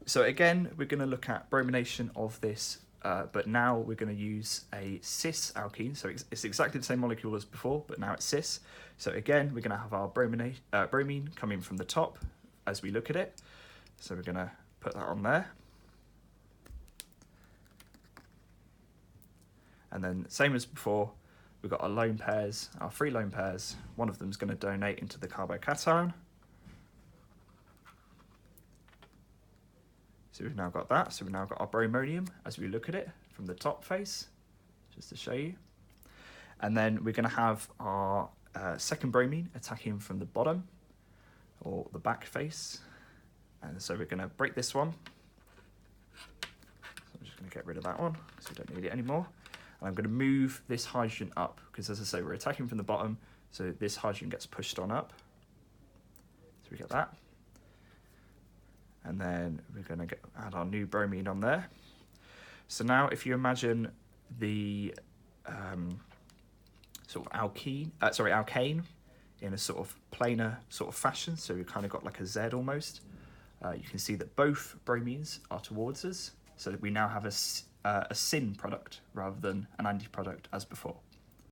So again, we're going to look at bromination of this, but now we're going to use a cis alkene. So it's exactly the same molecule as before, but now it's cis. So again, we're going to have our bromine coming from the top as we look at it. So we're going to put that on there. And then same as before, we've got our lone pairs, our 3 lone pairs. One of them is going to donate into the carbocation. So we've now got that. So we've now got our bromonium as we look at it from the top face, just to show you. And then we're going to have our second bromine attacking from the bottom or the back face. And so we're going to break this one. So I'm just going to get rid of that one because we don't need it anymore. And I'm going to move this hydrogen up because, as I say, we're attacking from the bottom, so this hydrogen gets pushed on up. So we get that. And then we're going to add our new bromine on there. So now if you imagine the sort of alkane in a sort of planar sort of fashion, so we've kind of got like a Z almost, you can see that both bromines are towards us, so that we now have a syn product rather than an anti-product as before.